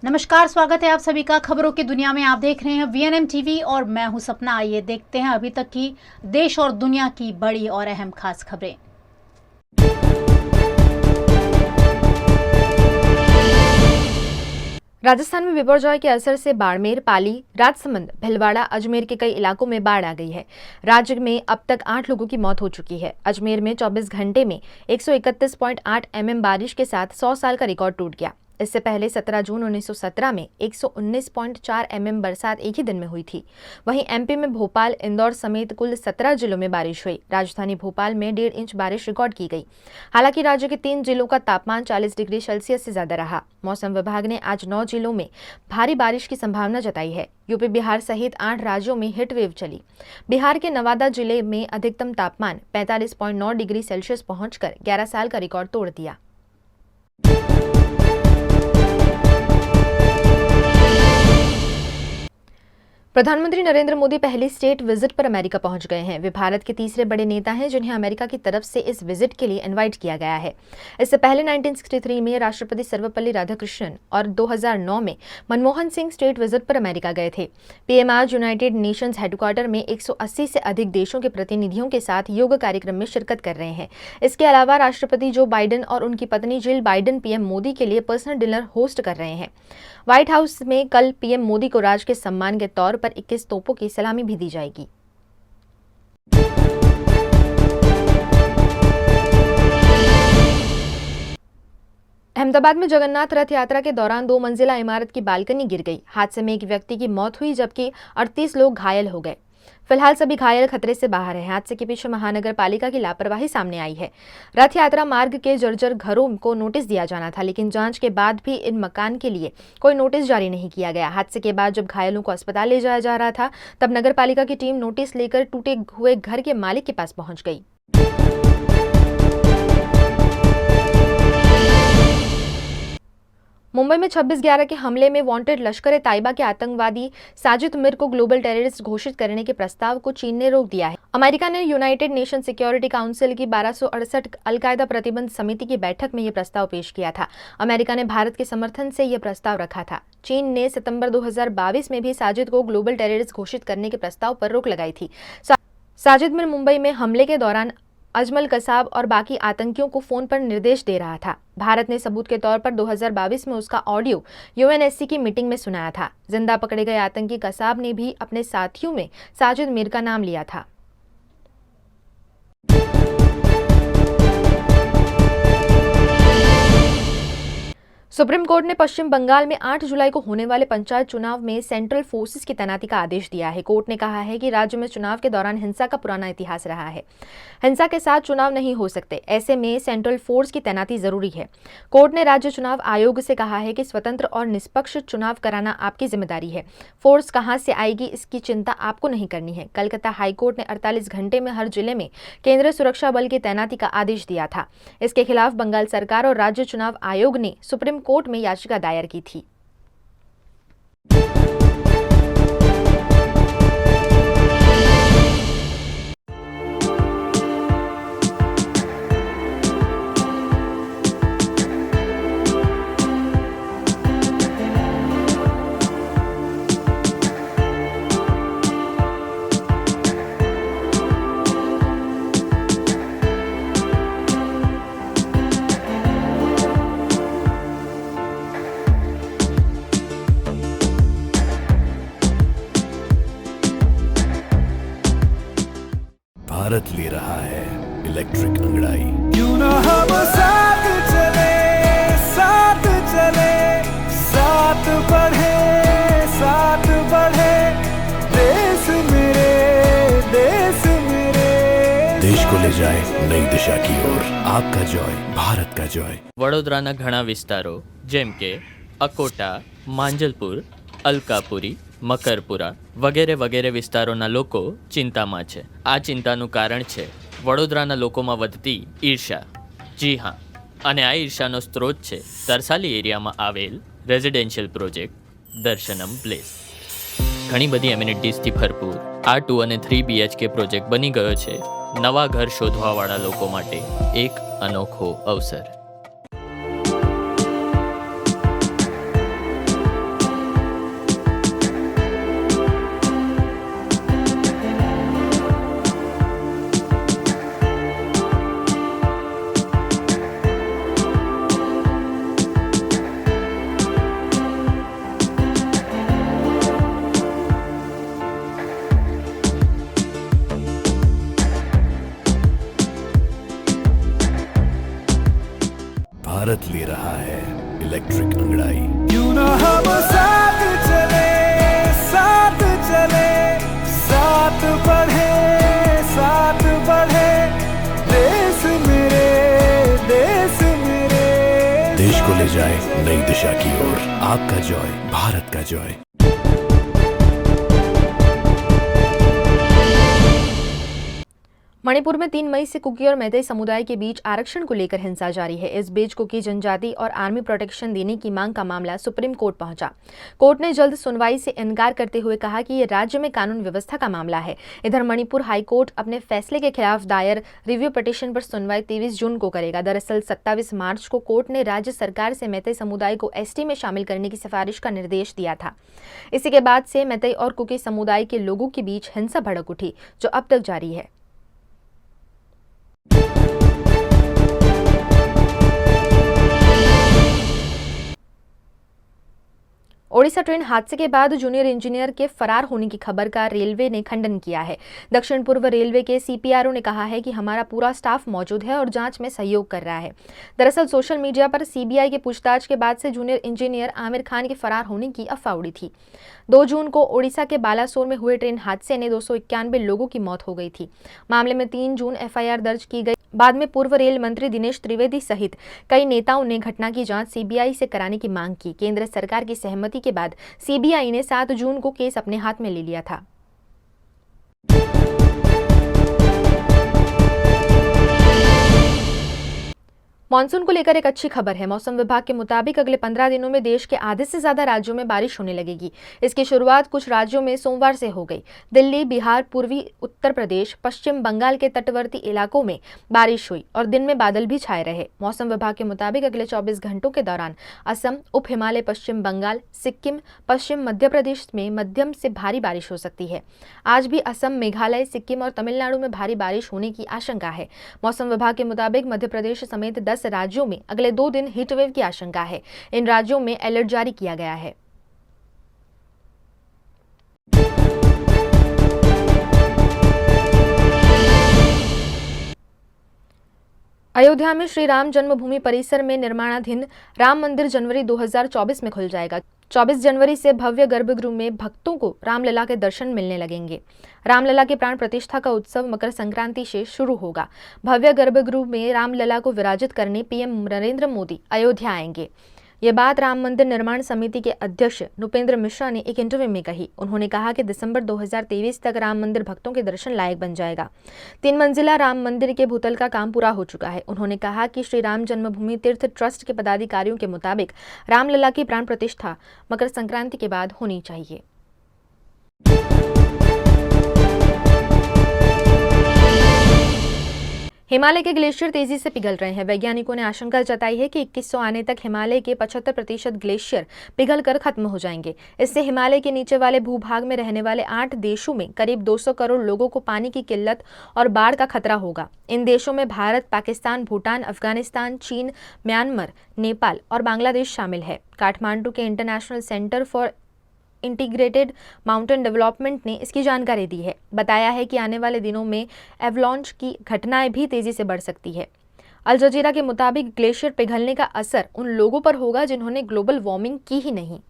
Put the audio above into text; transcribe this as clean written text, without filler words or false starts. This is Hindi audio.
नमस्कार, स्वागत है आप सभी का खबरों की दुनिया में। आप देख रहे हैं वीएनएम टीवी और मैं हूं सपना। आइए देखते हैं अभी तक की देश और दुनिया की बड़ी और अहम खास खबरें। राजस्थान में बिपरजॉय के असर से बाड़मेर, पाली, राजसमंद, भीलवाड़ा, अजमेर के कई इलाकों में बाढ़ आ गई है। राज्य में अब तक 8 लोगों की मौत हो चुकी है। अजमेर में 24 घंटे में 131.8 mm बारिश के साथ 100 साल का रिकॉर्ड टूट गया। इससे पहले 17 जून 1917 में 119.4 mm बरसात एक ही दिन में हुई थी। वहीं एमपी में भोपाल, इंदौर समेत कुल 17 जिलों में बारिश हुई। राजधानी भोपाल में 1.5 इंच बारिश रिकॉर्ड की गई। हालांकि राज्य के 3 जिलों का तापमान 40 डिग्री सेल्सियस से ज्यादा रहा। मौसम विभाग ने आज 9 जिलों में भारी बारिश की संभावना जताई है। यूपी, बिहार सहित 8 राज्यों में हीट वेव चली। बिहार के नवादा जिले में अधिकतम तापमान 45.9 डिग्री सेल्सियस पहुंचकर 11 साल का रिकॉर्ड तोड़ दिया। प्रधानमंत्री नरेंद्र मोदी पहली स्टेट विजिट पर अमेरिका पहुंच गए हैं। वे भारत के तीसरे बड़े नेता हैं जिन्हें अमेरिका की तरफ से इस विजिट के लिए इनवाइट किया गया है। इससे पहले 1963 में राष्ट्रपति सर्वपल्ली राधाकृष्णन और 2009 में मनमोहन सिंह स्टेट विजिट पर अमेरिका गए थे। पीएम आज यूनाइटेड नेशंस हेडक्वार्टर में 180 से अधिक देशों के प्रतिनिधियों के साथ योग कार्यक्रम में शिरकत कर रहे हैं। इसके अलावा राष्ट्रपति जो बाइडेन और उनकी पत्नी जिल बाइडेन पीएम मोदी के लिए पर्सनल डिनर होस्ट कर रहे हैं। व्हाइट हाउस में कल पीएम मोदी को राज के सम्मान के तौर पर 21 तोपों की सलामी भी दी जाएगी। अहमदाबाद में जगन्नाथ रथ यात्रा के दौरान 2 मंजिला इमारत की बालकनी गिर गई। हादसे में एक व्यक्ति की मौत हुई जबकि 38 लोग घायल हो गए। फिलहाल सभी घायल खतरे से बाहर हैं। हादसे के पीछे महानगर पालिका की लापरवाही सामने आई है। रथ यात्रा मार्ग के जर्जर घरों को नोटिस दिया जाना था, लेकिन जांच के बाद भी इन मकान के लिए कोई नोटिस जारी नहीं किया गया। हादसे के बाद जब घायलों को अस्पताल ले जाया जा रहा था, तब नगर पालिका की टीम नोटिस लेकर टूटे हुए घर के मालिक के पास पहुंच गई। मुंबई में 26/11 के हमले में वांटेड लश्कर-ए-तैयबा के आतंकवादी साजिद मिर को ग्लोबल टेररिस्ट घोषित करने के प्रस्ताव को चीन ने रोक दिया है। अमेरिका ने यूनाइटेड नेशन सिक्योरिटी काउंसिल की 1268 अलकायदा प्रतिबंध समिति की बैठक में यह प्रस्ताव पेश किया था। अमेरिका ने भारत के समर्थन से यह प्रस्ताव रखा था। चीन ने सितंबर 2022 में भी साजिद को ग्लोबल टेररिस्ट घोषित करने के प्रस्ताव पर रोक लगाई थी। साजिद मिर मुंबई में हमले के दौरान अजमल कसाब और बाकी आतंकियों को फोन पर निर्देश दे रहा था। भारत ने सबूत के तौर पर 2022 में उसका ऑडियो यूएनएससी की मीटिंग में सुनाया था। जिंदा पकड़े गए आतंकी कसाब ने भी अपने साथियों में साजिद मिर का नाम लिया था। सुप्रीम कोर्ट ने पश्चिम बंगाल में 8 जुलाई को होने वाले पंचायत चुनाव में सेंट्रल फोर्सेस की तैनाती का आदेश दिया है। कोर्ट ने कहा है कि राज्य में चुनाव के दौरान हिंसा का पुराना इतिहास रहा है। हिंसा के साथ चुनाव नहीं हो सकते, ऐसे में सेंट्रल फोर्स की तैनाती जरूरी है। कोर्ट ने राज्य चुनाव आयोग से कहा है कि स्वतंत्र और निष्पक्ष चुनाव कराना आपकी जिम्मेदारी है। फोर्स कहां से आएगी इसकी चिंता आपको नहीं करनी है। कलकत्ता हाईकोर्ट ने 48 घंटे में हर जिले में केंद्रीय सुरक्षा बल की तैनाती का आदेश दिया था। इसके खिलाफ बंगाल सरकार और राज्य चुनाव आयोग ने सुप्रीम कोर्ट में याचिका दायर की थी। भारत ले रहा है इलेक्ट्रिक अंगड़ाई। क्यों ना हम साथ चले, साथ चले, साथ बढ़े, साथ बढ़े, देश मेरे, देश मेरे। देश को ले जाए नई दिशा की ओर। आपका जॉय, भारत का जॉय। વડોદરાના ઘણા વિસ્તારો જેમ કે અકોટા, માંજલપુર, અલકાપુરી, મકરપુરા વગેરે વગેરે વિસ્તારોના લોકો ચિંતામાં છે। આ ચિંતાનું કારણ છે વડોદરાના લોકોમાં વધતી ઈર્ષ્યા। જી હા, અને આ ઈર્ષ્યાનો સ્ત્રોત છે તરસાલી એરિયામાં આવેલ રેઝિડેન્શિયલ પ્રોજેક્ટ દર્શનમ પ્લેસ। ઘણી બધી એમિનિટીઝથી ભરપૂર આ 2 અને 3 BHK પ્રોજેક્ટ બની ગયો છે નવા ઘર શોધવાવાળા લોકો માટે એક અનોખો અવસર। दिशा की ओर। आपका जॉय, भारत का जॉय। मणिपुर में 3 मई से कुकी और मैतेई समुदाय के बीच आरक्षण को लेकर हिंसा जारी है। इस बीच कुकी जनजाति और आर्मी प्रोटेक्शन देने की मांग का मामला सुप्रीम कोर्ट पहुंचा। कोर्ट ने जल्द सुनवाई से इनकार करते हुए कहा कि ये राज्य में कानून व्यवस्था का मामला है। इधर मणिपुर हाई कोर्ट अपने फैसले के खिलाफ दायर रिव्यू पिटीशन पर सुनवाई 23 जून को करेगा। दरअसल 27 मार्च को कोर्ट ने राज्य सरकार से मैतेई समुदाय को एसटी में शामिल करने की सिफारिश का निर्देश दिया था। इसी के बाद से मैतेई और कुकी समुदाय के लोगों के बीच हिंसा भड़क उठी, जो अब तक जारी है। ओडिशा ट्रेन हादसे के बाद जूनियर इंजीनियर के फरार होने की खबर का रेलवे ने खंडन किया है। दक्षिण पूर्व रेलवे के सीपीआरओ ने कहा है कि हमारा पूरा स्टाफ मौजूद है और जांच में सहयोग कर रहा है। दरअसल सोशल मीडिया पर सीबीआई के पूछताछ के बाद से जूनियर इंजीनियर आमिर खान के फरार होने की अफवाह उड़ी थी। 2 जून को ओडिशा के बालासोर में हुए ट्रेन हादसे ने 291 लोगों की मौत हो गई थी। मामले में 3 जून एफआईआर दर्ज की गई। बाद में पूर्व रेल मंत्री दिनेश त्रिवेदी सहित कई नेताओं ने घटना की जांच सीबीआई से कराने की मांग की। केंद्र सरकार की सहमति के बाद सीबीआई ने 7 जून को केस अपने हाथ में ले लिया था। मॉनसून को लेकर एक अच्छी खबर है। मौसम विभाग के मुताबिक अगले 15 दिनों में देश के आधे से ज्यादा राज्यों में बारिश होने लगेगी। इसकी शुरुआत कुछ राज्यों में सोमवार से हो गई। दिल्ली, बिहार, पूर्वी उत्तर प्रदेश, पश्चिम बंगाल के तटवर्ती इलाकों में बारिश हुई और दिन में बादल भी छाए रहे। मौसम विभाग के मुताबिक अगले 24 घंटों के दौरान असम, उप हिमालय, पश्चिम बंगाल, सिक्किम, पश्चिम मध्य प्रदेश में मध्यम से भारी बारिश हो सकती है। आज भी असम, मेघालय, सिक्किम और तमिलनाडु में भारी बारिश होने की आशंका है। मौसम विभाग के मुताबिक मध्य प्रदेश समेत 10 राज्यों में अगले 2 दिन हीटवेव की आशंका है। इन राज्यों में अलर्ट जारी किया गया है। अयोध्या में श्री राम जन्मभूमि परिसर में निर्माणाधीन राम मंदिर जनवरी 2024 में खुल जाएगा। 24 जनवरी से भव्य गर्भगृह में भक्तों को रामलला के दर्शन मिलने लगेंगे। रामलला के प्राण प्रतिष्ठा का उत्सव मकर संक्रांति से शुरू होगा। भव्य गर्भगृह में रामलला को विराजित करने पीएम नरेंद्र मोदी अयोध्या आएंगे। ये बात राम मंदिर निर्माण समिति के अध्यक्ष नुपेंद्र मिश्रा ने एक इंटरव्यू में कही। उन्होंने कहा कि दिसंबर 2023 तक राम मंदिर भक्तों के दर्शन लायक बन जाएगा। 3 मंजिला राम मंदिर के भूतल का काम पूरा हो चुका है। उन्होंने कहा कि श्री राम जन्मभूमि तीर्थ ट्रस्ट के पदाधिकारियों के मुताबिक रामलला की प्राण प्रतिष्ठा मकर संक्रांति के बाद होनी चाहिए। हिमालय के ग्लेशियर तेजी से पिघल रहे हैं। वैज्ञानिकों ने आशंका जताई है कि 2100 आने तक हिमालय के 75% ग्लेशियर पिघलकर खत्म हो जाएंगे। इससे हिमालय के नीचे वाले भूभाग में रहने वाले 8 देशों में करीब 200 करोड़ लोगों को पानी की किल्लत और बाढ़ का खतरा होगा। इन देशों में भारत, पाकिस्तान, भूटान, अफगानिस्तान, चीन, म्यांमार, नेपाल और बांग्लादेश शामिल है। काठमांडू के international centre for integrated mountain development ने इसकी जानकारी दी है। बताया है कि आने वाले दिनों में एवलांच की घटनाएं भी तेजी से बढ़ सकती है। अल जजीरा के मुताबिक ग्लेशियर पिघलने का असर उन लोगों पर होगा जिन्होंने ग्लोबल वार्मिंग की ही नहीं।